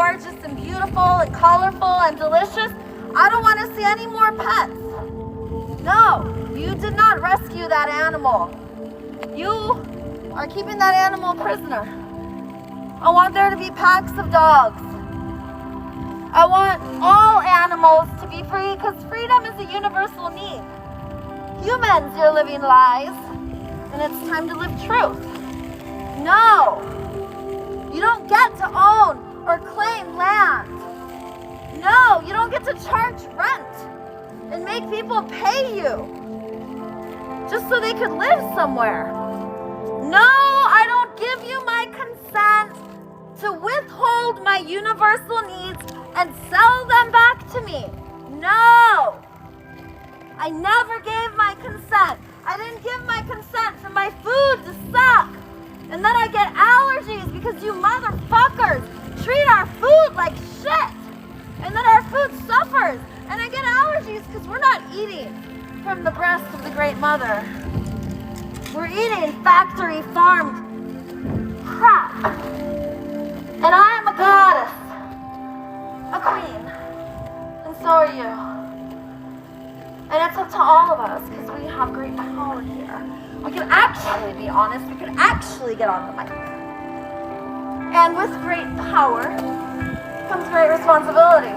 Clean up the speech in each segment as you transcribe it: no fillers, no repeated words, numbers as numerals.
gorgeous and beautiful and colorful and delicious. I don't want to see any more pets. No, you did not rescue that animal. You are keeping that animal prisoner. I want there to be packs of dogs. I want all animals to be free because freedom is a universal need. Humans, you're living lies, and it's time to live truth. No, you don't get to own or claim land. No, you don't get to charge rent and make people pay you just so they could live somewhere. No, I don't give you my consent to withhold my universal needs and sell them back to me. No, I never gave my consent. I didn't give my consent for my food to suck. And then I get allergies because you motherfuckers treat our food like shit. And then our food suffers. And I get allergies because we're not eating from the breast of the Great Mother. We're eating factory farmed crap. And I am a goddess, a queen, and so are you. And it's up to all of us because we have great power here. We can actually be honest, we can actually get on the mic. And with great power comes great responsibility.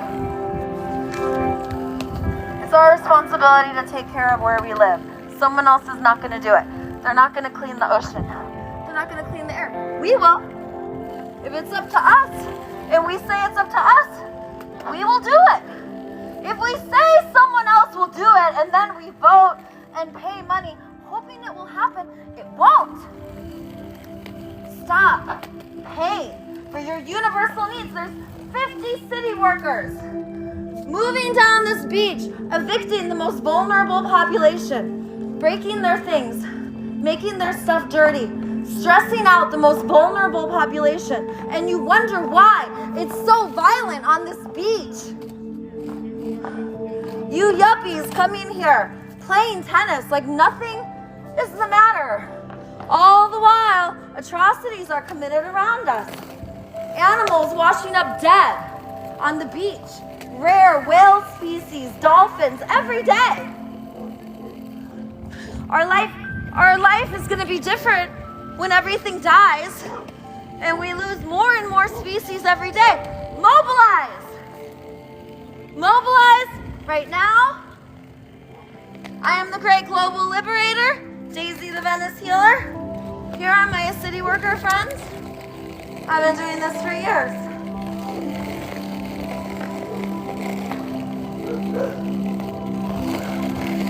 It's our responsibility to take care of where we live. Someone else is not going to do it. They're not going to clean the ocean. They're not going to clean the air. We will. If it's up to us, and we say it's up to us, we will do it. If we say someone else will do it, and then we vote and pay money, hoping it will happen, it won't. Stop paying for your universal needs. There's 50 city workers moving down this beach, evicting the most vulnerable population, breaking their things, making their stuff dirty, stressing out the most vulnerable population. And you wonder why it's so violent on this beach. You yuppies coming here, playing tennis like nothing is the matter. All the while, atrocities are committed around us. Animals washing up dead on the beach. Rare whale species, dolphins, every day. Our life is going to be different when everything dies and we lose more and more species every day. Mobilize! Mobilize right now. I am the great global liberator, Daisy the Venice healer. Here are my city worker friends. I've been doing this for years.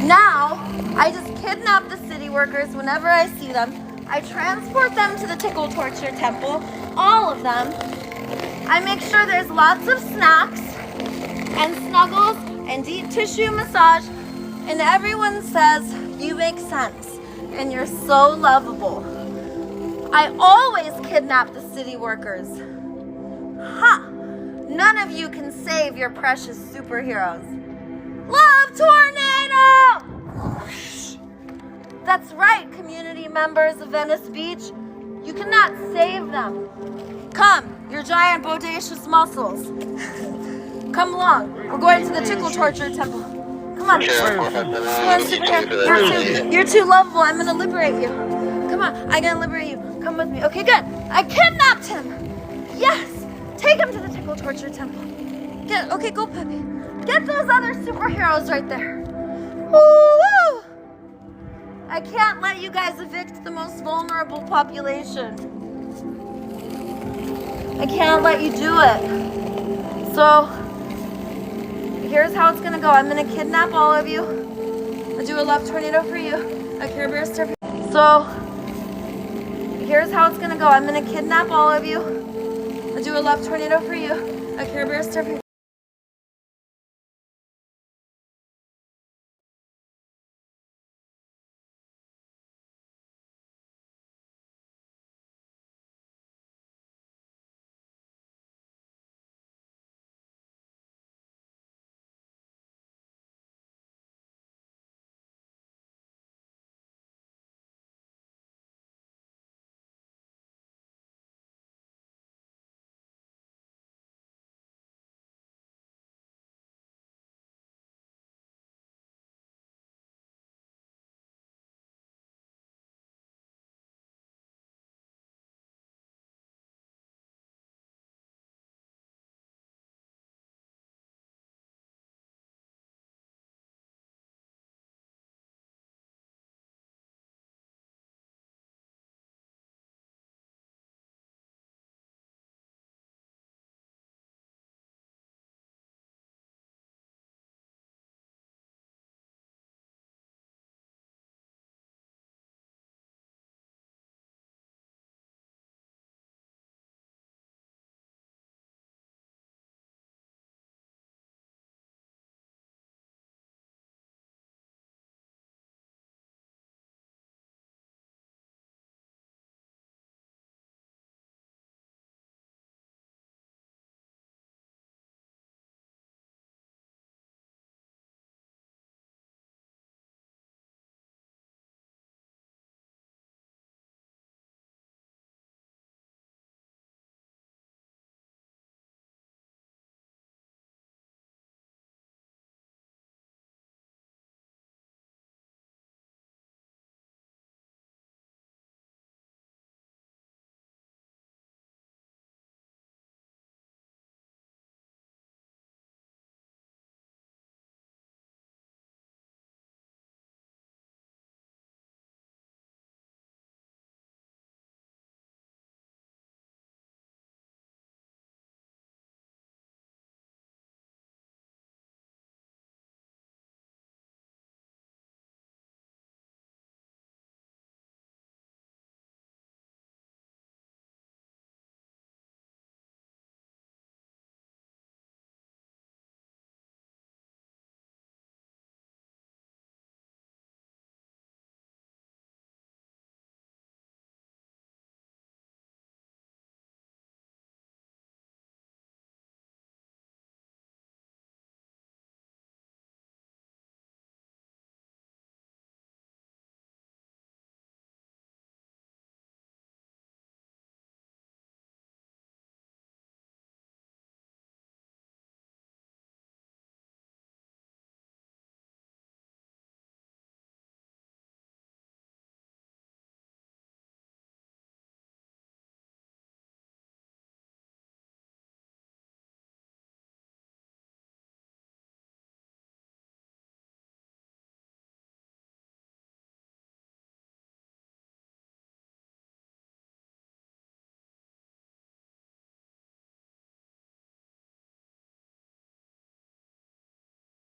Now, I just kidnap the city workers whenever I see them. I transport them to the tickle torture temple, all of them. I make sure there's lots of snacks and snuggles and deep tissue massage, and everyone says, you make sense and you're so lovable. I always kidnap the city workers. Ha! None of you can save your precious superheroes. Love tornado! That's right, community members of Venice Beach. You cannot save them. Come, your giant bodacious muscles. Come along. We're going to the tickle torture temple. Come on. Come on, superhero. You're too lovable. I'm going to liberate you. Come on. I'm going to liberate you. Come with me. Okay, good. I kidnapped him. Yes. Take him to the tickle torture temple. Okay, go, puppy. Get those other superheroes right there. Woo! I can't let you guys evict the most vulnerable population. I can't let you do it. So, here's how it's gonna go. I'm gonna kidnap all of you. I'll do a love tornado for you. A Care Bear stir. So, here's how it's gonna go. I'm gonna kidnap all of you. I'll do a love tornado for you. A Care Bear stir.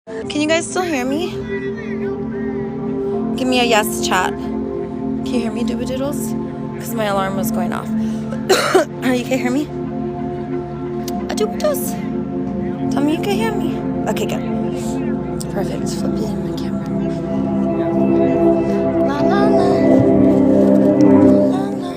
Can you guys still hear me? Give me a yes, chat. Can you hear me, Doobadoodles? Because my alarm was going off. You can hear me? Doobadoos. Tell me you can hear me. Okay, good. Perfect. Flip it in my camera. La la la. La la.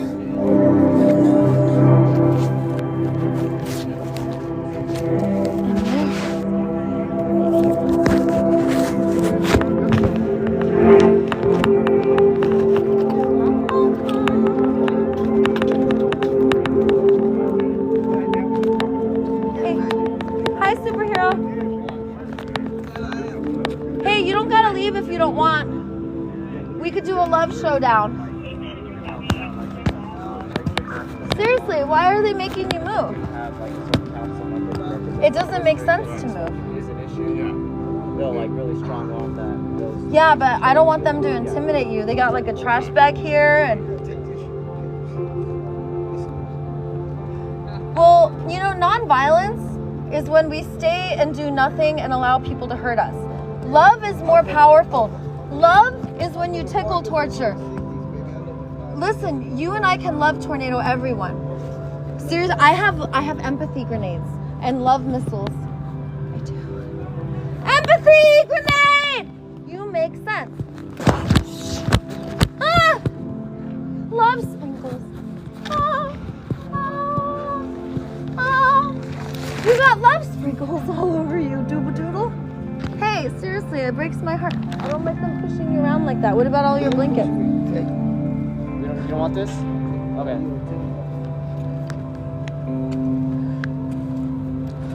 If you don't want, we could do a love showdown. Seriously, why are they making you move? It doesn't make sense to move. They'll like really strong on that. Yeah, but I don't want them to intimidate you. They got like a trash bag here and well, you know, non-violence is when we stay and do nothing and allow people to hurt us. Love is more powerful. Love is when you tickle torture. Listen, you and I can love tornado everyone. Seriously, I have empathy grenades and love missiles. I do. Empathy grenade! You make sense. Ah! Love sprinkles. Ah! Ah! Ah! You got love sprinkles all over you, Doobadoodle. Hey, seriously, it breaks my heart. I don't like them pushing you around like that. What about all your blankets? Okay. You don't want this? Okay.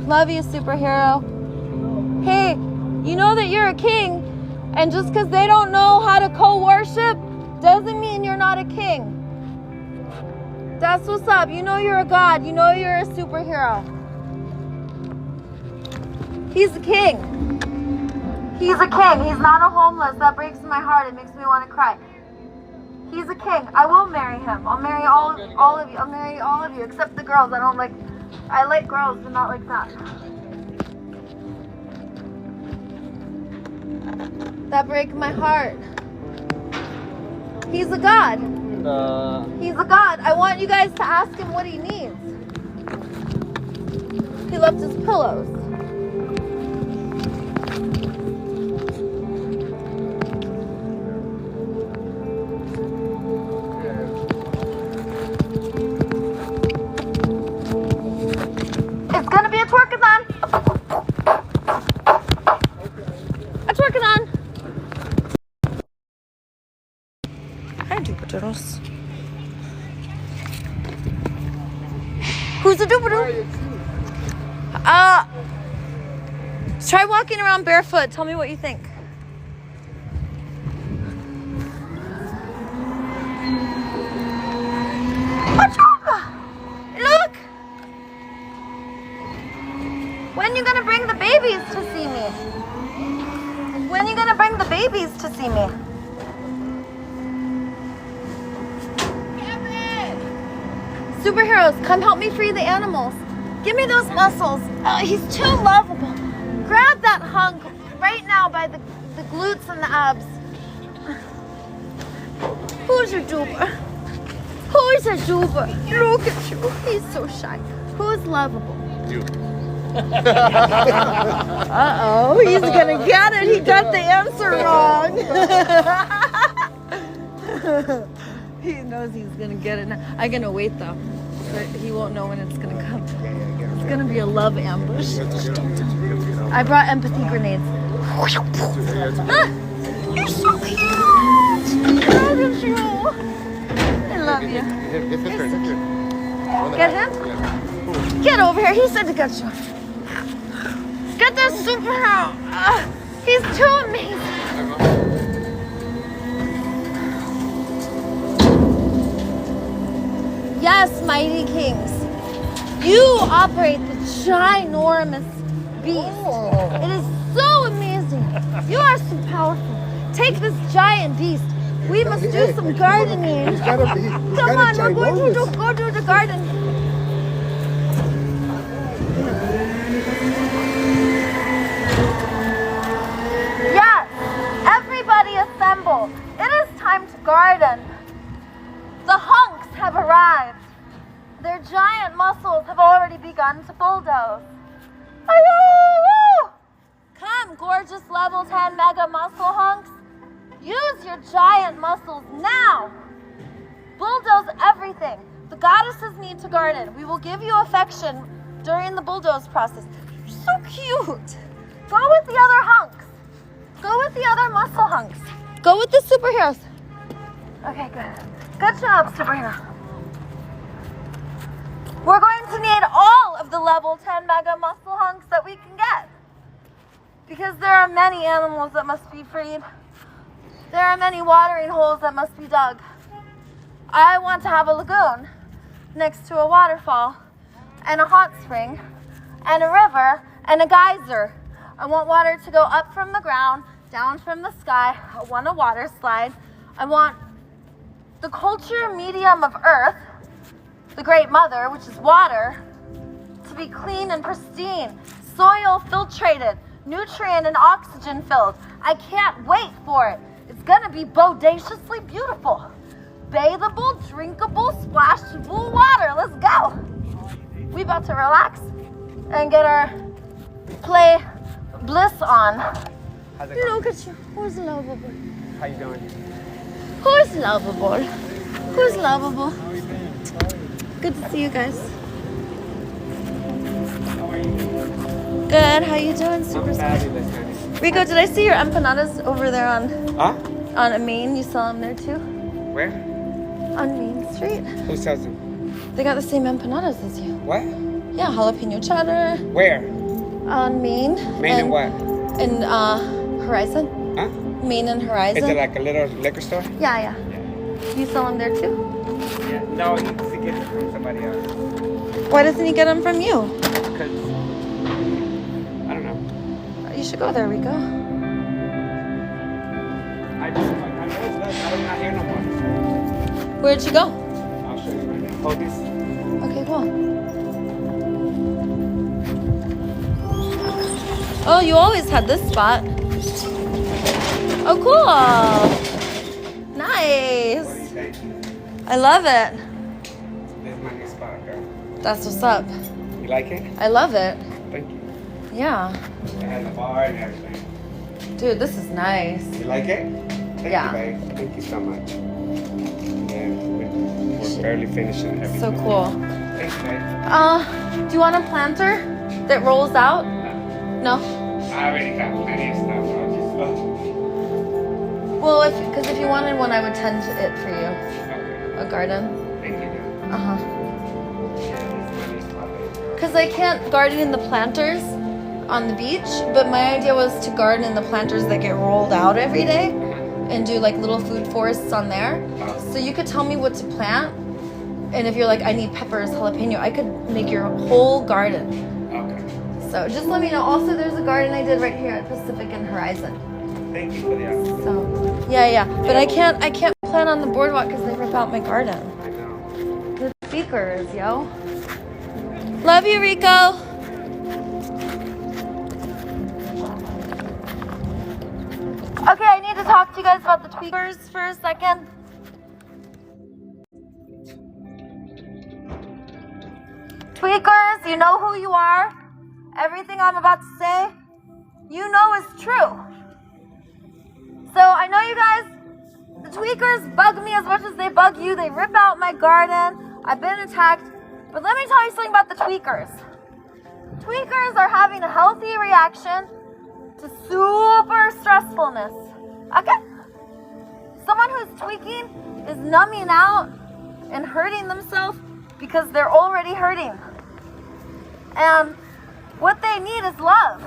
Love you, superhero. Hey, you know that you're a king, and just because they don't know how to co-worship doesn't mean you're not a king. That's what's up. You know you're a god. You know you're a superhero. He's a king. He's a king. He's not a homeless. That breaks my heart. It makes me want to cry. He's a king. I will marry him. I'll marry all of you. I'll marry all of you except the girls. I like girls, but not like that. That breaks my heart. He's a god. He's a god. I want you guys to ask him what he needs. He left his pillows. It's gonna be a twerkathon. A twerkathon. Hi, Doobadoodles. Who's a Doobadoodle? Try walking around barefoot. Tell me what you think. Look! When you gonna bring the babies to see me? When you gonna bring the babies to see me? Superheroes, come help me free the animals. Give me those muscles. He's too lovable. Grab that hunk right now by the glutes and the abs. Who's your duper? Who's a duper? Look at you. He's so shy. Who's lovable? You. Uh-oh, he's gonna get it. He got the answer wrong. He knows he's gonna get it now. I'm gonna wait though. But he won't know when it's gonna come. It's gonna be a love ambush. I brought empathy grenades. Ah, you're so cute. Look at you. I love you. Get him? Get over here. He said to get you. Get this superhero. He's too amazing. Yes, mighty kings. You operate the ginormous beast. It is so amazing. You are so powerful. Take this giant beast. We must do some gardening. Come on, we're going to go do the garden. assemble. It is time to garden. The hunks have arrived. Their giant muscles have already begun to bulldoze. Ayoo! Come, gorgeous level 10 mega muscle hunks. Use your giant muscles now. Bulldoze everything. The goddesses need to garden. We will give you affection during the bulldoze process. You're so cute. Go with the other hunks. Go with the other muscle hunks. Go with the superheroes. Okay, good. Good job, superhero. We're going to need all of the level 10 mega muscle hunks that we can get. Because there are many animals that must be freed. There are many watering holes that must be dug. I want to have a lagoon next to a waterfall and a hot spring and a river and a geyser. I want water to go up from the ground, down from the sky. I want a water slide. I want the culture medium of Earth, the Great Mother, which is water, to be clean and pristine, soil filtrated, nutrient and oxygen filled. I can't wait for it. It's gonna be bodaciously beautiful. Bathable, drinkable, splashable water. Let's go. We about to relax and get our play bliss on. How's it going? Look at you. Who's lovable? How you doing? Who's lovable? Who's lovable? How are you doing? Good to see you guys. How are you? Good. How you doing? Super. I'm fabulous, honey. Rico, did I see your empanadas over there on Huh? Main? You sell them there too? Where? On Main Street. Who sells them? They got the same empanadas as you. What? Yeah, jalapeno cheddar Where? on Main. Main and what? In Horizon. Huh? Main and Horizon. Is it like a little liquor store? Yeah, yeah. You sell them there too? Yeah. No, he needs to get it from somebody else. Why doesn't he get them from you? Because, I don't know. You should go there, Rico. I know it's less. I'm not here no more. Where'd you go? I'll show you right now. Hold this. Okay, cool. Oh, you always had this spot. Oh, cool. Nice. What do you think? I love it. This is my new spot, girl. That's what's up. You like it? I love it. Thank you. Yeah. It has a bar and everything. Dude, this is nice. You like it? Thank Yeah. you, babe. Thank you so much. Yeah, we're barely finishing everything. So cool. Thanks, babe. Do you want a planter that rolls out? No? I already got plenty of stuff. I'll just Well, because if you wanted one, I would tend to it for you. okay. A garden. Thank you, girl. Uh-huh. Yeah, this is my new spot, babe. Because I can't garden in the planters on the beach, but my idea was to garden in the planters that get rolled out every day and do like little food forests on there. So you could tell me what to plant, and if you're like, I need peppers, jalapeno, I could make your whole garden. Okay. So just let me know. Also, there's a garden I did right here at Pacific and Horizon. Thank you for the offer. So yeah. But I can't plant on the boardwalk because they rip out my garden. I know. The speakers, yo. Love you, Rico. Okay, I need to talk to you guys about the tweakers for a second. Tweakers, you know who you are. Everything I'm about to say, you know is true. So I know you guys, the tweakers bug me as much as they bug you. They rip out my garden. I've been attacked. But let me tell you something about the tweakers. Tweakers are having a healthy reaction to super stressfulness. Okay? Someone who's tweaking is numbing out and hurting themselves because they're already hurting. And what they need is love.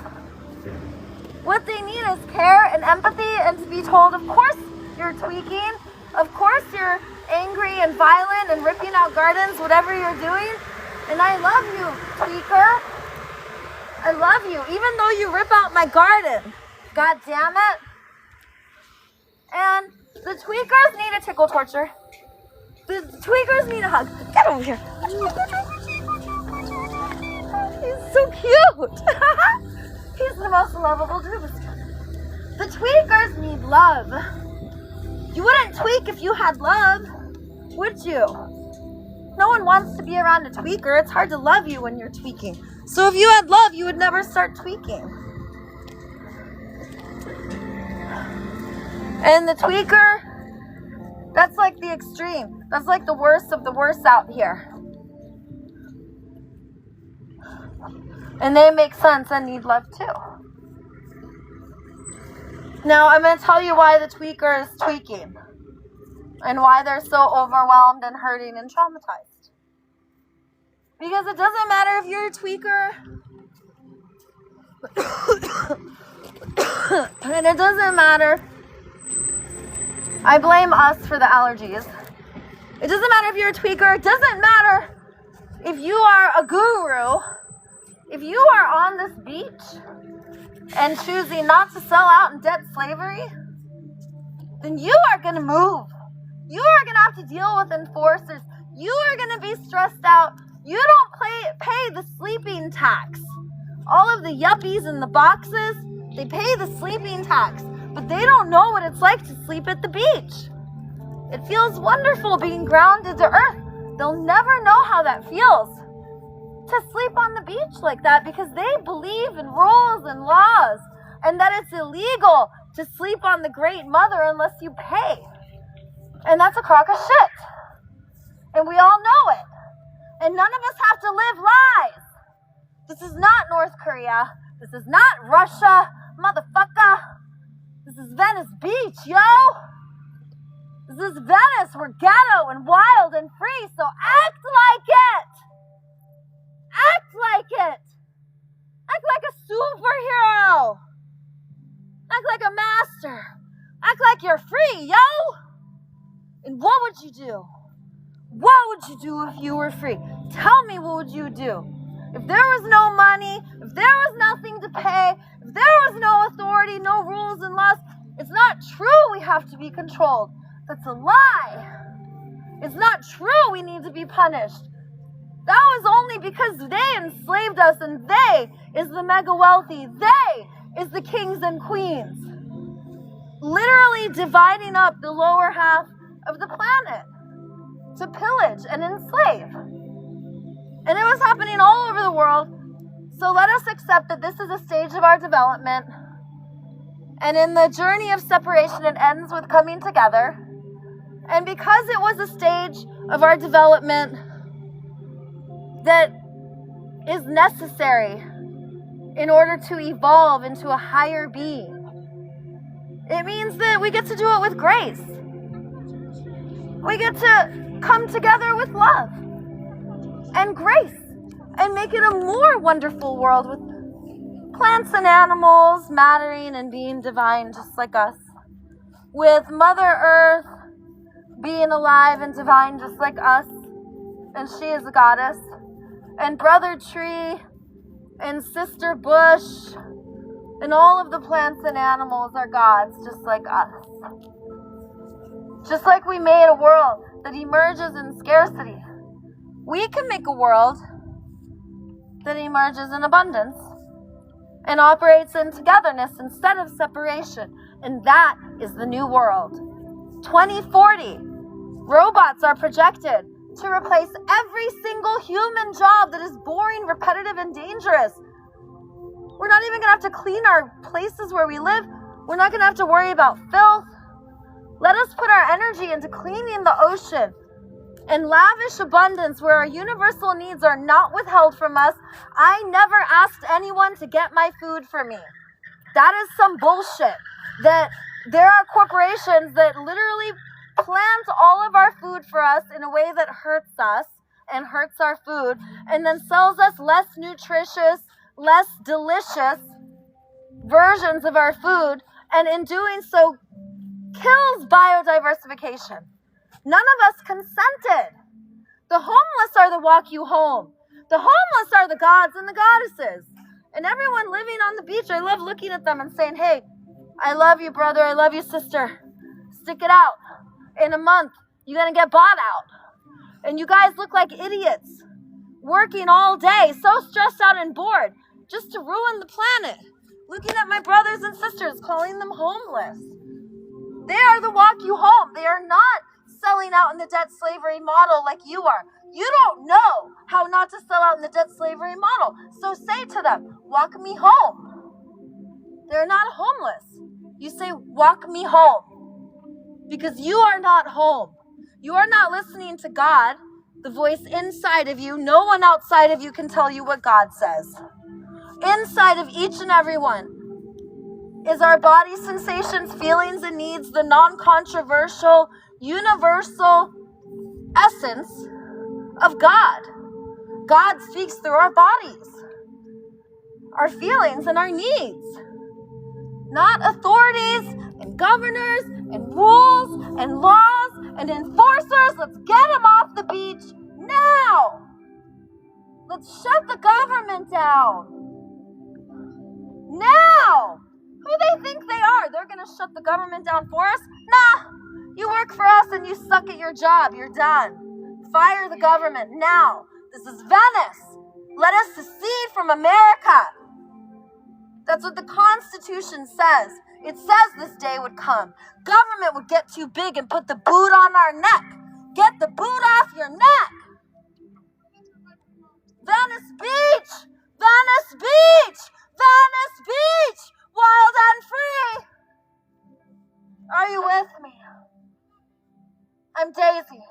What they need is care and empathy and to be told, of course you're tweaking. Of course you're angry and violent and ripping out gardens, whatever you're doing. And I love you, tweaker. I love you, even though you rip out my garden. God damn it. And the tweakers need a tickle torture. The tweakers need a hug. Get over here. He's so cute. He's the most lovable Drew. The tweakers need love. You wouldn't tweak if you had love, would you? No one wants to be around a tweaker. It's hard to love you when you're tweaking. So if you had love, you would never start tweaking. And the tweaker, that's like the extreme. That's like the worst of the worst out here. And they make sense and need love too. Now, I'm going to tell you why the tweaker is tweaking and why they're so overwhelmed and hurting and traumatized. Because it doesn't matter if you're a tweaker and it doesn't matter. I blame us for the allergies. It doesn't matter if you're a tweaker. It doesn't matter if you are a guru. If you are on this beach and choosing not to sell out in debt slavery, then you are going to move. You are going to have to deal with enforcers. You are going to be stressed out. You don't pay the sleeping tax. All of the yuppies in the boxes, they pay the sleeping tax, but they don't know what it's like to sleep at the beach. It feels wonderful being grounded to earth. They'll never know how that feels to sleep on the beach like that, because they believe in rules and laws and that it's illegal to sleep on the Great Mother unless you pay. And that's a crock of shit. And we all know it. And none of us have to live lies. This is not North Korea. This is not Russia, motherfucker. This is Venice Beach, yo. This is Venice. We're ghetto and wild and free, so act like it. Act like it. Act like a superhero. Act like a master. Act like you're free, yo. And what would you do? What would you do if you were free? Tell me, what would you do? If there was no money, if there was nothing to pay, if there was no authority, no rules and laws, it's not true we have to be controlled. That's a lie. It's not true we need to be punished. That was only because they enslaved us, and they is the mega wealthy. They is the kings and queens. Literally dividing up the lower half of the planet to pillage and enslave. And it was happening all over the world. So let us accept that this is a stage of our development. And in the journey of separation, it ends with coming together. And because it was a stage of our development that is necessary in order to evolve into a higher being, it means that we get to do it with grace. We get to come together with love and grace and make it a more wonderful world with plants and animals mattering and being divine just like us, with Mother Earth being alive and divine just like us, and she is a goddess, and Brother Tree and Sister Bush and all of the plants and animals are gods just like us. Just like we made a world that emerges in scarcity, we can make a world that emerges in abundance and operates in togetherness instead of separation. And that is the new world. 2040, robots are projected to replace every single human job that is boring, repetitive, and dangerous. We're not even going to have to clean our places where we live. We're not going to have to worry about filth. Let us put our energy into cleaning the ocean and lavish abundance where our universal needs are not withheld from us. I never asked anyone to get my food for me. That is some bullshit. That there are corporations that literally plant all of our food for us in a way that hurts us and hurts our food, and then sells us less nutritious, less delicious versions of our food, and in doing so kills biodiversification. None of us consented. The homeless are the walk you home. The homeless are the gods and the goddesses. And everyone living on the beach, I love looking at them and saying, hey, I love you, brother. I love you, sister. Stick it out. In a month, you're going to get bought out. And you guys look like idiots, working all day, so stressed out and bored, just to ruin the planet. Looking at my brothers and sisters, calling them homeless. They are the walk you home. They are not selling out in the debt slavery model like you are. You don't know how not to sell out in the debt slavery model. So say to them, walk me home. They're not homeless. You say, walk me home. Because you are not home. You are not listening to God, the voice inside of you. No one outside of you can tell you what God says. Inside of each and every one is our body sensations, feelings, and needs, the non-controversial, universal essence of God. God speaks through our bodies, our feelings, and our needs. Not authorities and governors and rules and laws and enforcers. Let's get them off the beach now. Let's shut the government down. Now. Who they think they are? They're going to shut the government down for us? Nah. You work for us and you suck at your job. You're done. Fire the government now. This is Venice. Let us secede from America. That's what the Constitution says. It says this day would come. Government would get too big and put the boot on our neck. Get the boot off your neck. Venice Beach! Venice Beach! Venice Beach! Wild and free! Are you with me? I'm Daisy,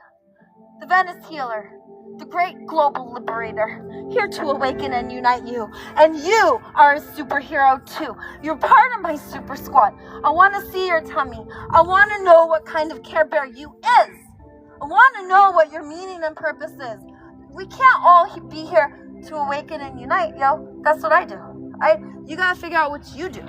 the Venice healer, the great global liberator, here to awaken and unite you. And you are a superhero too. You're part of my super squad. I want to see your tummy. I want to know what kind of Care Bear you is. I want to know what your meaning and purpose is. We can't all be here to awaken and unite, yo. That's what I do. You gotta figure out what you do.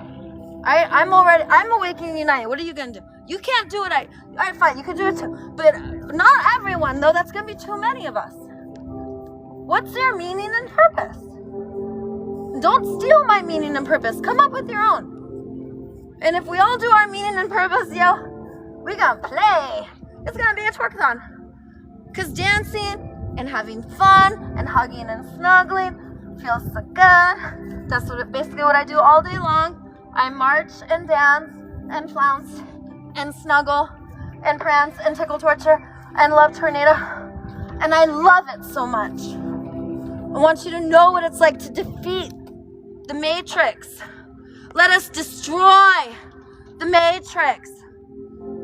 I'm awakening and united. What are you gonna do? You can't do it. Alright, fine, you can do it too. But not everyone, though. That's gonna be too many of us. What's your meaning and purpose? Don't steal my meaning and purpose. Come up with your own. And if we all do our meaning and purpose, yo, we gonna play. It's gonna be a twerkathon. Cause dancing and having fun and hugging and snuggling feels so good. That's basically what I do all day long. I march and dance and flounce and snuggle and prance and tickle torture and love tornado. And I love it so much. I want you to know what it's like to defeat the Matrix. Let us destroy the Matrix.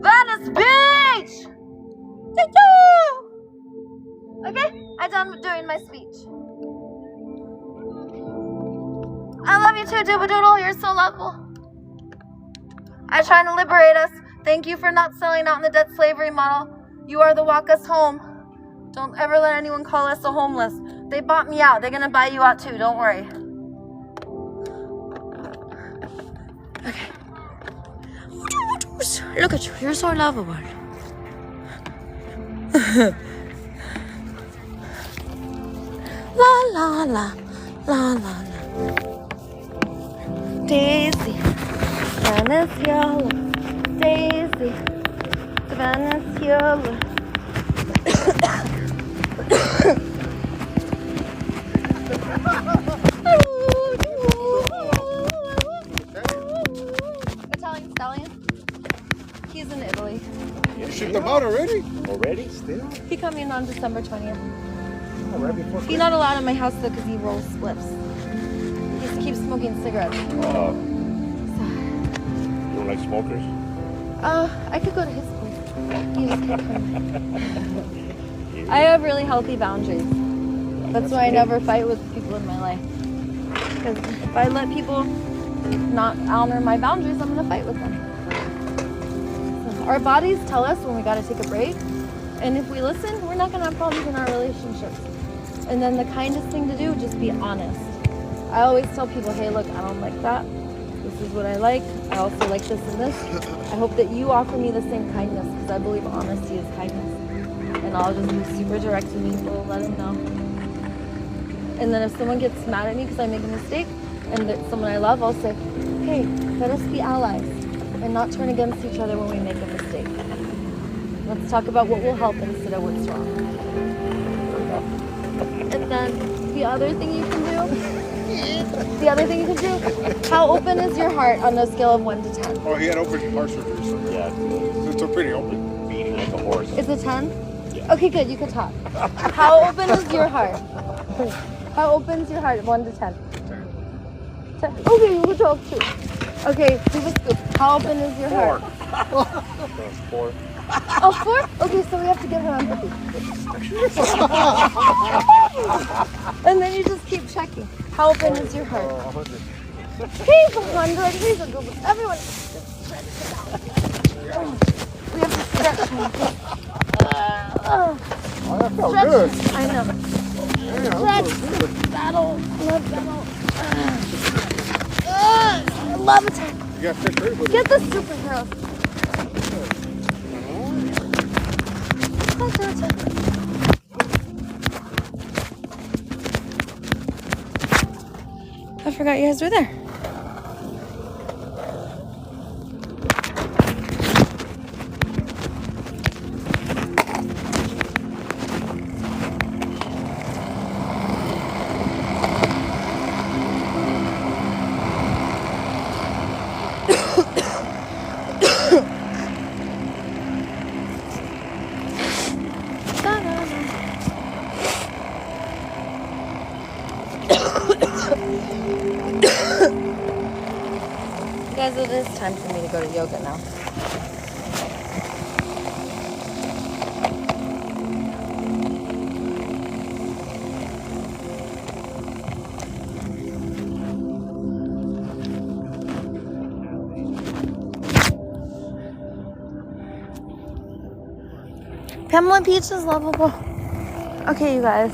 Venice Beach! Okay, I'm done doing my speech. I love you too, Doobadoodle. You're so lovable. I'm trying to liberate us. Thank you for not selling out in the debt slavery model. You are the walk us home. Don't ever let anyone call us a homeless. They bought me out. They're going to buy you out too. Don't worry. Okay. Look at you. You're so lovable. La la la. La la la. Daisy, Venice yellow. Daisy, Venice yellow. Italian stallion. He's in Italy. You shipped them out already? Already? Still? He come in on December 20th. Oh, right before He's not allowed in my house though because he rolls spliffs. He keeps smoking cigarettes. Oh. You don't like smokers? I could go to his place. He just can't come. I have really healthy boundaries. That's why I never fight with people in my life. Because if I let people not honor my boundaries, I'm going to fight with them. So our bodies tell us when we got to take a break. And if we listen, we're not going to have problems in our relationships. And then the kindest thing to do, just be honest. I always tell people, hey, look, I don't like that. This is what I like. I also like this and this. I hope that you offer me the same kindness because I believe honesty is kindness. And I'll just be super direct to people, let them know. And then if someone gets mad at me because I make a mistake and there's someone I love, I'll say, hey, let us be allies and not turn against each other when we make a mistake. Let's talk about what will help instead of what's wrong. And Then the other thing you can do, how open is your heart on a scale of 1 to 10? Oh, he had open heart surgery, so Yeah, it's a pretty open. beating like a horse. It's a 10? Yeah. Okay, good, you can talk. How open is your heart? How open is your heart, 1 to 10? 10. Okay, you can talk too. Okay, leave a scoop. How open is your heart? 4. Oh, 4? Okay, so we have to give him empathy. And then you just keep checking. How open is your heart? 100. He's 100. He's a good one. Everyone just stretch it out. Oh, we have to stretch him. Oh, that felt Stretch. good. I know. Yeah, that Stretch. felt good. Battle. Love battle. Love attack. You got fish right with it. Get the superheroes. I forgot you guys were there. Guys, it is time for me to go to yoga now. Pamela Peach is lovable. Okay, you guys.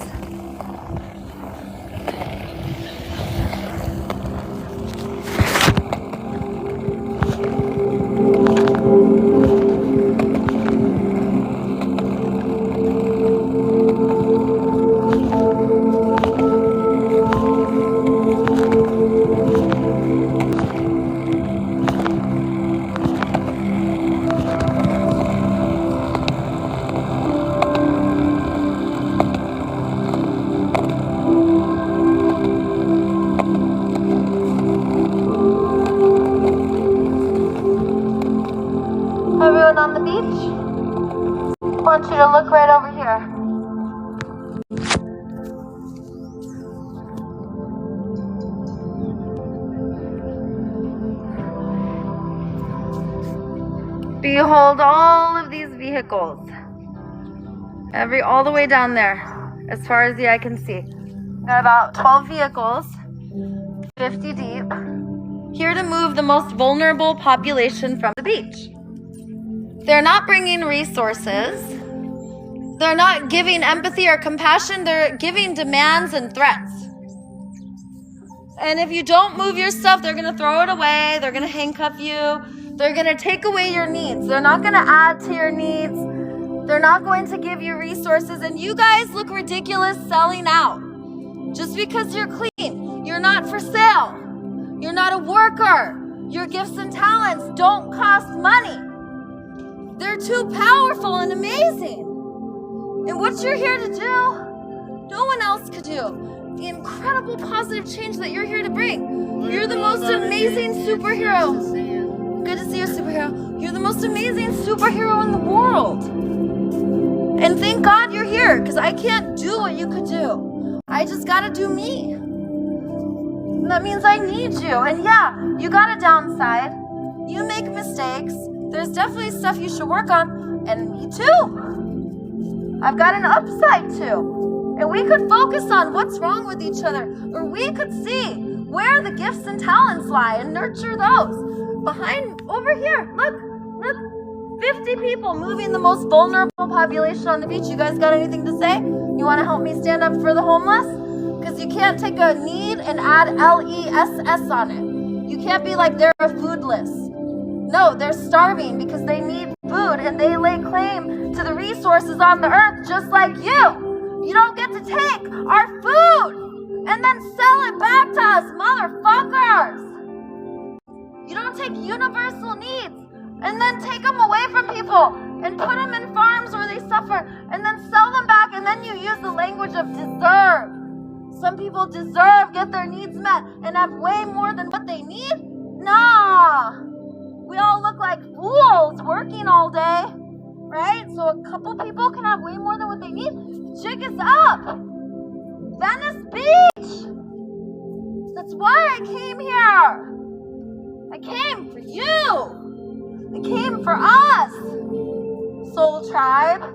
Everyone on the beach, I want you to look right over here. Behold all of these vehicles. All the way down there, as far as the eye can see. Got about 12 vehicles, 50 deep, here to move the most vulnerable population from the beach. They're not bringing resources. They're not giving empathy or compassion. They're giving demands and threats. And if you don't move your stuff, they're going to throw it away. They're going to handcuff you. They're going to take away your needs. They're not going to add to your needs. They're not going to give you resources. And you guys look ridiculous selling out. Just because you're clean. You're not for sale. You're not a worker. Your gifts and talents don't cost money. They're too powerful and amazing. And what you're here to do, no one else could do. The incredible positive change that you're here to bring. You're the most amazing superhero. Good to see you, superhero. You're the most amazing superhero in the world. And thank God you're here, because I can't do what you could do. I just gotta do me. And that means I need you. And yeah, you got a downside. You make mistakes. There's definitely stuff you should work on, and me too. I've got an upside too. And we could focus on what's wrong with each other, or we could see where the gifts and talents lie and nurture those. Behind, over here, look, 50 people moving the most vulnerable population on the beach. You guys got anything to say? You want to help me stand up for the homeless? Because you can't take a need and add LESS on it. You can't be like they're foodless. No, they're starving because they need food and they lay claim to the resources on the earth just like you. You don't get to take our food and then sell it back to us, motherfuckers. You don't take universal needs and then take them away from people and put them in farms where they suffer and then sell them back and then Then you use the language of deserve. Some people deserve, get their needs met, and have way more than what they need? Nah. We all look like fools working all day, right? So a couple people can have way more than what they need. Jig is up. Venice Beach. That's why I came here. I came for you. I came for us. Soul Tribe.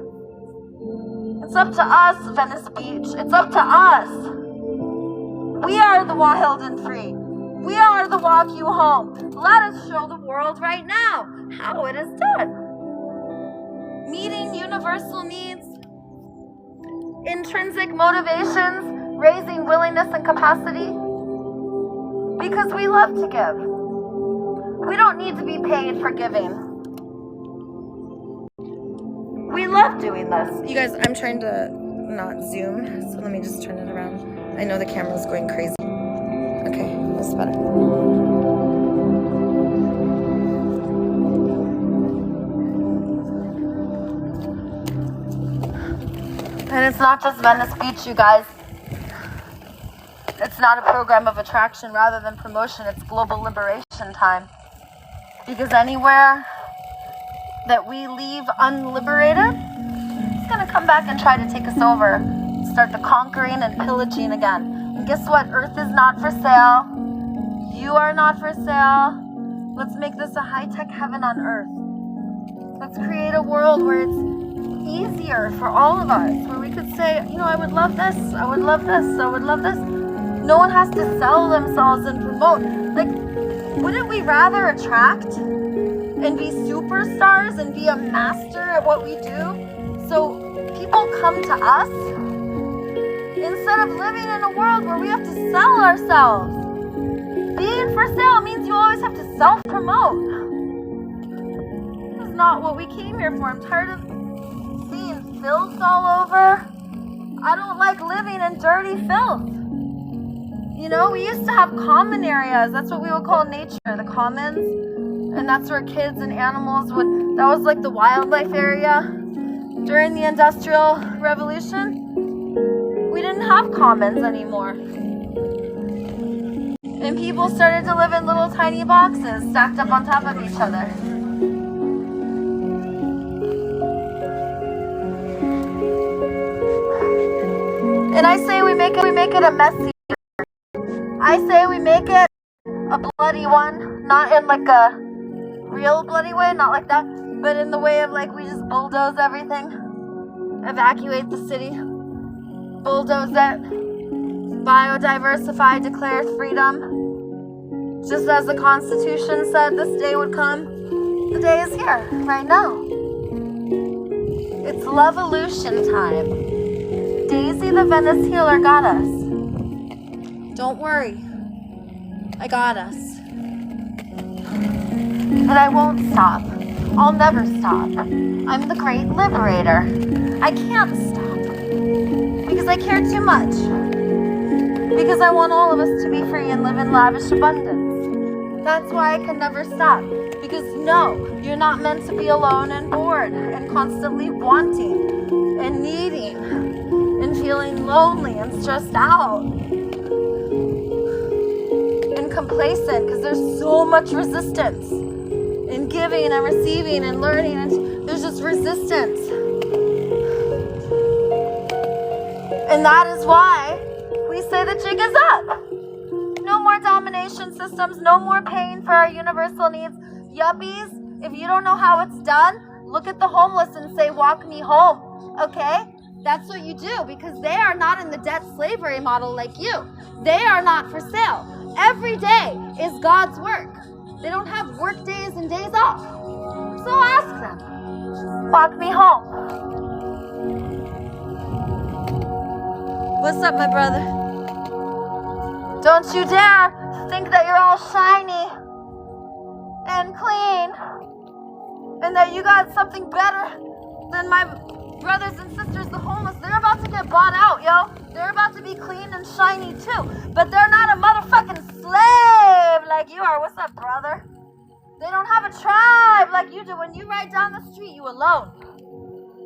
It's up to us, Venice Beach. It's up to us. We are the wild and free. We are the walk you home. Let us show the world right now how it is done. Meeting universal needs, intrinsic motivations, raising willingness and capacity. Because we love to give. We don't need to be paid for giving. We love doing this. You guys, I'm trying to not zoom, so let me just turn it around. I know the camera's going crazy. Okay, this is better. And it's not just Venice Beach, you guys. It's not a program of attraction rather than promotion. It's global liberation time. Because anywhere that we leave unliberated, it's going to come back and try to take us over. Start the conquering and pillaging again. And guess what? Earth is not for sale. You are not for sale. Let's make this a high-tech heaven on earth. Let's create a world where it's easier for all of us, where we could say, you know, I would love this, I would love this, I would love this. No one has to sell themselves and promote. Like, wouldn't we rather attract and be superstars and be a master at what we do so people come to us instead of living in a world where we have to sell ourselves? Being for sale means you always have to self-promote. This is not what we came here for. I'm tired of seeing filth all over. I don't like living in dirty filth. You know, we used to have common areas. That's what we would call nature, the commons. And that's where kids and animals would, that was like the wildlife area. During the Industrial Revolution, we didn't have commons anymore. And people started to live in little tiny boxes stacked up on top of each other. And I say we make it a messy. I say we make it a bloody one, not in like a real bloody way, not like that, but in the way of like we just bulldoze everything, evacuate the city, bulldoze it, biodiversify, declare freedom. Just as the Constitution said this day would come, the day is here, right now. It's Love-olution time. Daisy the Venice Healer got us. Don't worry, I got us. And I won't stop. I'll never stop. I'm the great liberator. I can't stop. Because I care too much. Because I want all of us to be free and live in lavish abundance. That's why I can never stop. Because no, you're not meant to be alone and bored and constantly wanting and needing and feeling lonely and stressed out. Complacent, because there's so much resistance in giving and receiving and learning, and there's just resistance. And that is why we say the jig is up. No more domination systems, no more paying for our universal needs. Yuppies, if you don't know how it's done, look at the homeless and say, walk me home, okay? That's what you do, because they are not in the debt slavery model like you. They are not for sale. Every day is God's work. They don't have work days and days off. So ask them. Walk me home. What's up, my brother? Don't you dare think that you're all shiny and clean and that you got something better than my brothers and sisters, the homeless. They're about to get bought out, yo. They're about to be clean and shiny too. But they're not a motherfucking slave like you are. What's up, brother? They don't have a tribe like you do. When you ride down the street, you alone.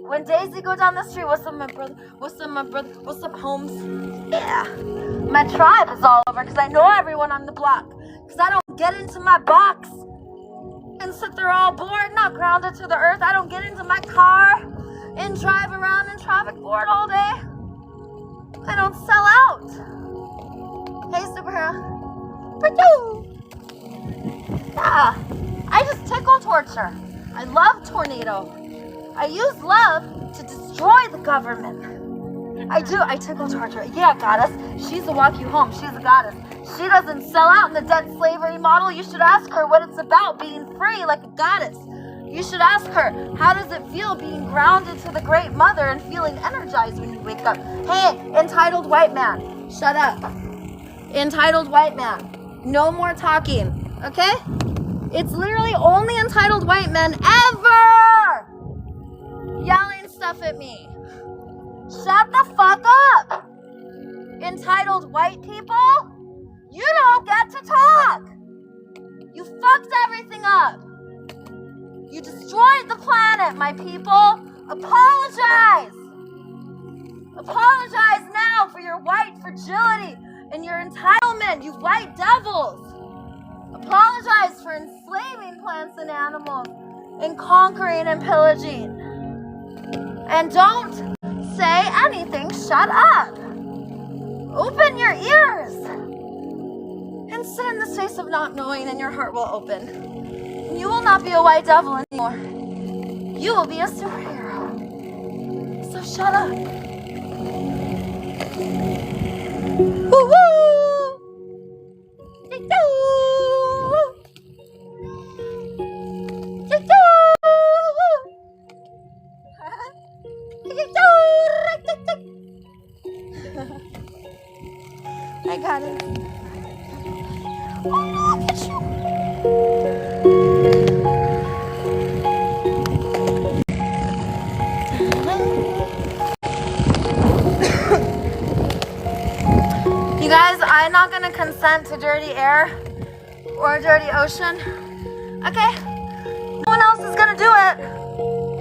When Daisy go down the street, what's up, my brother? What's up, my brother? What's up, Holmes? Yeah. My tribe is all over because I know everyone on the block. Because I don't get into my box and sit there all bored, not grounded to the earth. I don't get into my car and drive around in traffic bored all day. I don't sell out. Hey, superhero. Yeah. I just tickle torture. I love tornado. I use love to destroy the government. I do. I tickle torture. Yeah, goddess. She's a walk you home. She's a goddess. She doesn't sell out in the dead slavery model. You should ask her what it's about, being free like a goddess. You should ask her, how does it feel being grounded to the great mother and feeling energized when you wake up? Hey, entitled white man, shut up. Entitled white man, no more talking, okay? It's literally only entitled white men ever yelling stuff at me. Shut the fuck up. Entitled white people, you don't get to talk. You fucked everything up. You destroyed the planet, my people. Apologize. Apologize now for your white fragility and your entitlement, you white devils. Apologize for enslaving plants and animals and conquering and pillaging. And don't say anything, shut up. Open your ears and sit in the space of not knowing, and your heart will open. You will not be a white devil anymore. You will be a superhero. So shut up. Woo woo! I got it. Oh, look at you. You guys, I'm not gonna consent to dirty air or dirty ocean. Okay? No one else is gonna do it.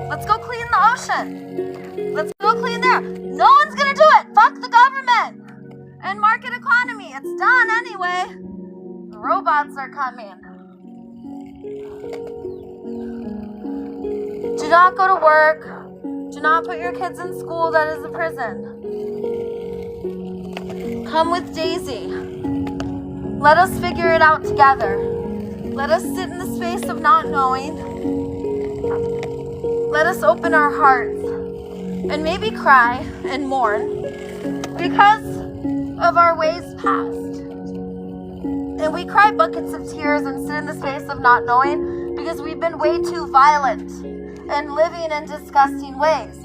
Let's go clean the ocean. Let's go clean there. No one's gonna do it. Fuck the government and market economy. It's done anyway. The robots are coming. Do not go to work. Do not put your kids in school that is a prison. Come with Daisy. Let us figure it out together. Let us sit in the space of not knowing. Let us open our hearts and maybe cry and mourn because of our ways past. And we cry buckets of tears and sit in the space of not knowing because we've been way too violent and living in disgusting ways.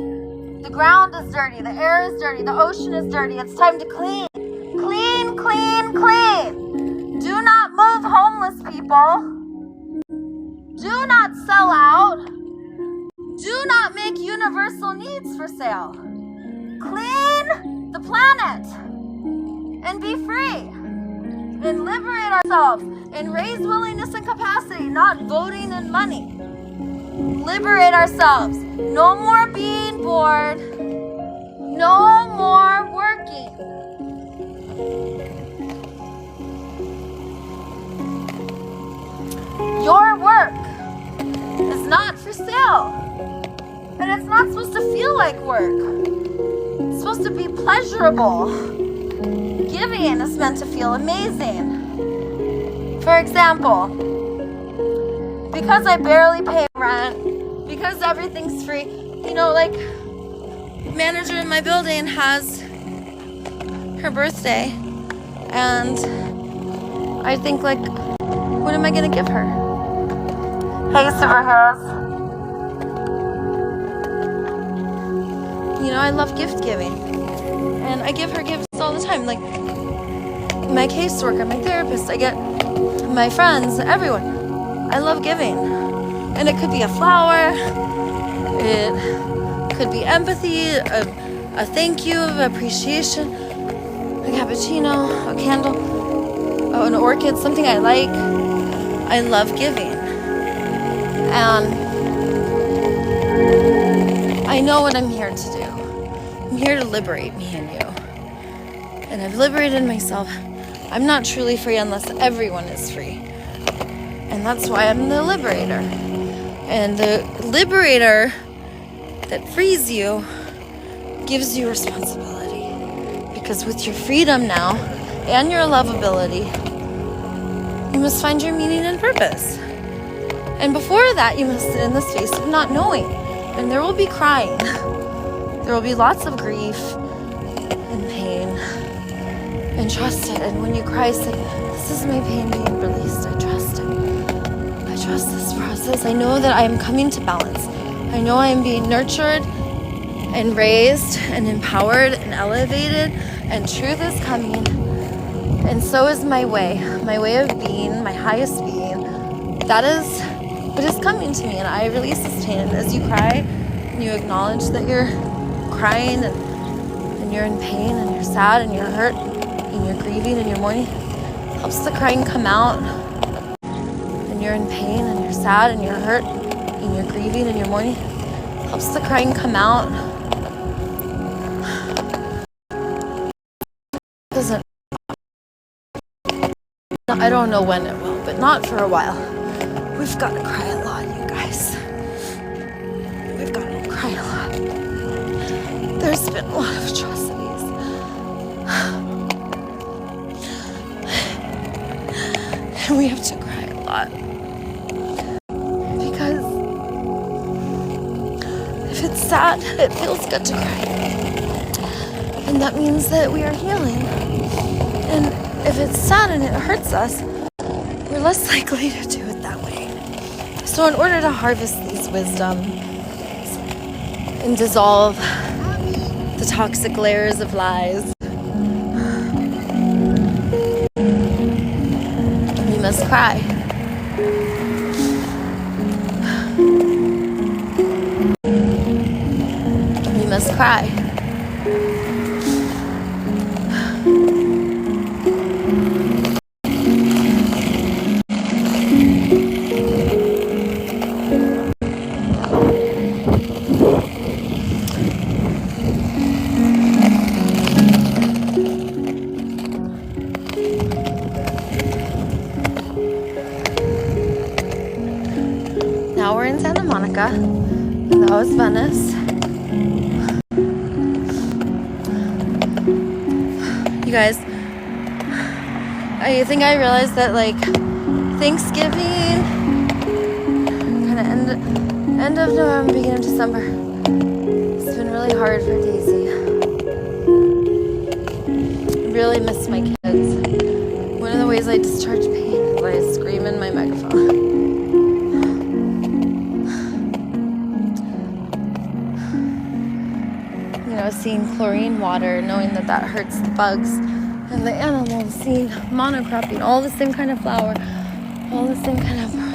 The ground is dirty, the air is dirty, the ocean is dirty. It's time to clean. Clean, clean, clean. Do not move homeless people. Do not sell out. Do not make universal needs for sale. Clean the planet and be free and liberate ourselves and raise willingness and capacity, not voting and money. Liberate ourselves. No more being bored. No more working. Your work is not for sale. And it's not supposed to feel like work. It's supposed to be pleasurable. Giving is meant to feel amazing. For example, because I barely pay rent, because everything's free, you know, like, manager in my building has her birthday, and I think, like, what am I gonna give her? Hey, superheroes. You know, I love gift giving, and I give her gifts all the time, like my caseworker, my therapist, I get my friends, everyone. I love giving, and it could be a flower, it could be empathy, a thank you, of appreciation, a cappuccino, a candle, an orchid, something I like. I love giving, and I know what I'm here to do. I'm here to liberate me and you. And I've liberated myself. I'm not truly free unless everyone is free. And that's why I'm the liberator. And the liberator that frees you gives you responsibility. Because with your freedom now and your lovability, you must find your meaning and purpose. And before that, you must sit in the space of not knowing. And there will be crying. There will be lots of grief and pain. And trust it. And when you cry, say, this is my pain being released. I trust it. I trust this process. I know that I am coming to balance. I know I am being nurtured and raised and empowered and elevated. And truth is coming. And so is my way of being, my highest being. That is what is coming to me. And I release this pain. And as you cry, and you acknowledge that you're crying and you're in pain and you're sad and you're hurt and you're grieving and you're mourning, helps the crying come out. And you're in pain and you're sad and you're hurt and you're grieving and you're mourning, helps the crying come out. Doesn't. I don't know when it will, but not for a while. We've got to cry a lot, you guys. We've got to cry a lot. There's been a lot of atrocities. And we have to cry a lot. Because if it's sad, it feels good to cry. And that means that we are healing. And if it's sad and it hurts us, we're less likely to do it that way. So in order to harvest these wisdoms and dissolve the toxic layers of lies, we must cry. We must cry. Now we're in Santa Monica. That was Venice. You guys, I think I realized that like Thanksgiving, kind of end of November, beginning of December, it's been really hard for Daisy. I really miss my kids. One of the ways I discharge pain is I scream in my megaphone. Seeing chlorine water, knowing that that hurts the bugs and the animals, seeing monocropping, all the same kind of flower, all the same kind of brush.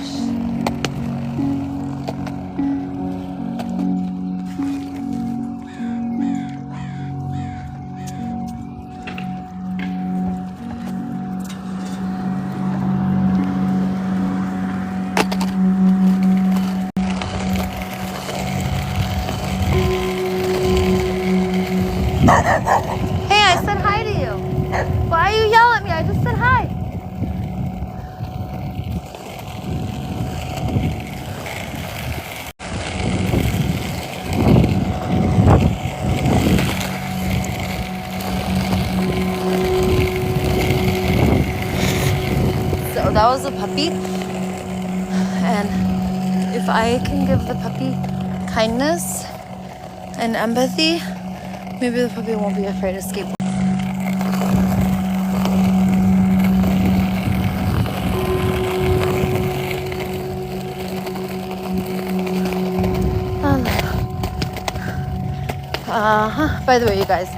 Hey, I said hi to you. Why you yell at me? I just said hi. So that was a puppy. And if I can give the puppy kindness and empathy, maybe the puppy won't be afraid to skateboard. By the way, you guys,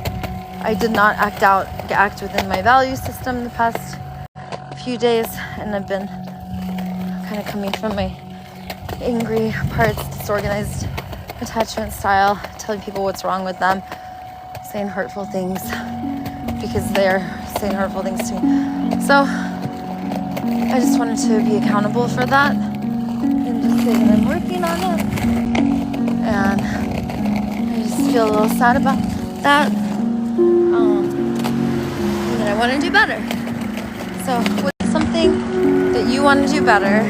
I did not act within my value system the past few days, and I've been kind of coming from my angry parts, disorganized attachment style, telling people what's wrong with them, saying hurtful things because they're saying hurtful things to me. So I just wanted to be accountable for that and just say that I'm working on it. And feel a little sad about that. And I want to do better. So what's something that you want to do better,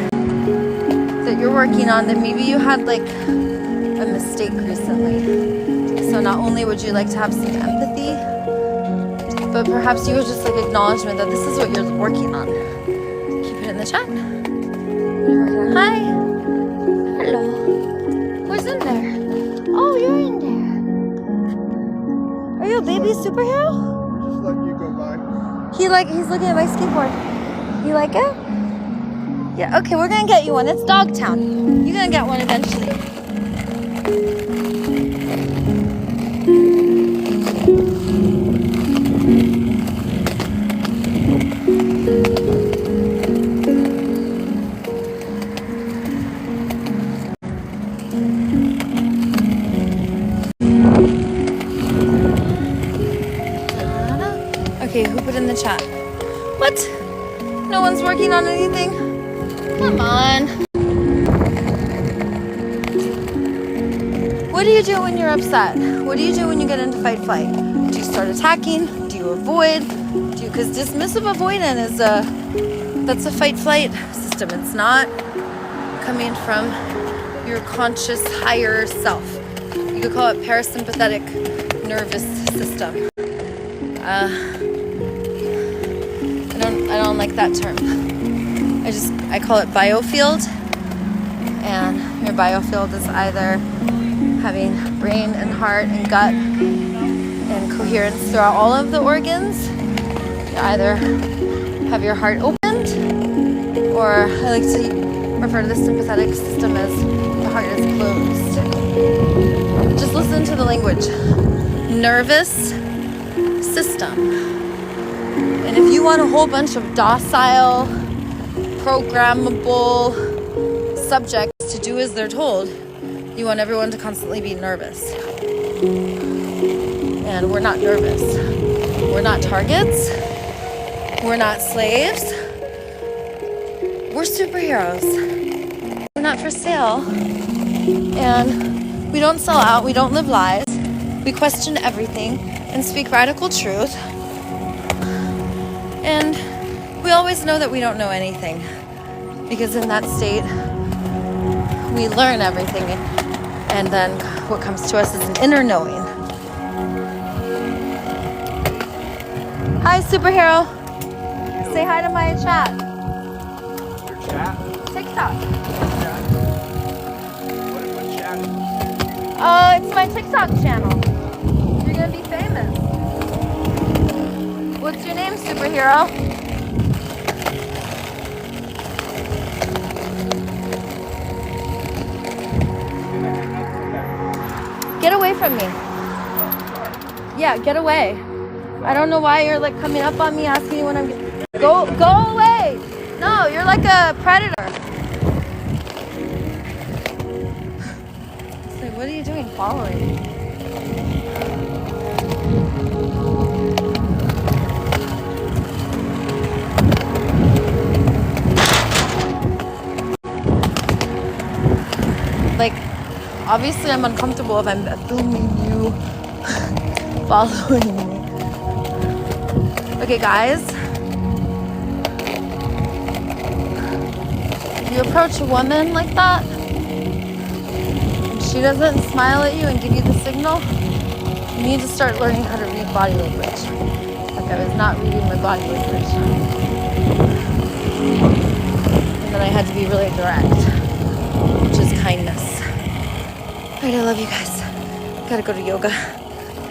that you're working on, that maybe you had like a mistake recently? So not only would you like to have some empathy, but perhaps you would just like acknowledgement that this is what you're working on. Keep it in the chat. Hi. Hello. Who's in there? Oh, you're in there. Are you a baby superhero? Just letting you go by. He's looking at my skateboard. You like it? Yeah, okay, we're gonna get you one. It's Dogtown. You're gonna get one eventually. Okay, who put in the chat? What? No one's working on anything? Come on. What do you do when you're upset? What do you do when you get into fight flight? Do you start attacking? Do you avoid? Because dismissive avoidant is that's a fight flight system. It's not coming from your conscious higher self. You could call it parasympathetic nervous system. I don't like that term. I call it biofield, and your biofield is either having brain and heart and gut and coherence throughout all of the organs. You either have your heart opened, or I like to refer to the sympathetic system as the heart is closed. Just listen to the language. Nervous system. And if you want a whole bunch of docile, programmable subjects to do as they're told, you want everyone to constantly be nervous. And we're not nervous. We're not targets. We're not slaves. We're superheroes. We're not for sale. And we don't sell out. We don't live lies. We question everything and speak radical truth. And we always know that we don't know anything, because in that state, we learn everything, and then what comes to us is an inner knowing. Hi, superhero. Say hi to my chat. Your chat? TikTok. What chat? Oh, it's my TikTok channel. You're gonna be famous. What's your name, superhero? Get away from me. Yeah, get away. I don't know why you're like coming up on me asking me when I'm... Go away. No, you're like a predator. It's like, what are you doing following me? Like, obviously I'm uncomfortable if I'm filming you following me. Okay, guys. If you approach a woman like that, and she doesn't smile at you and give you the signal, you need to start learning how to read body language. Like I was not reading my body language. And then I had to be really direct, which is kindness. Alright, I love you guys. Gotta go to yoga.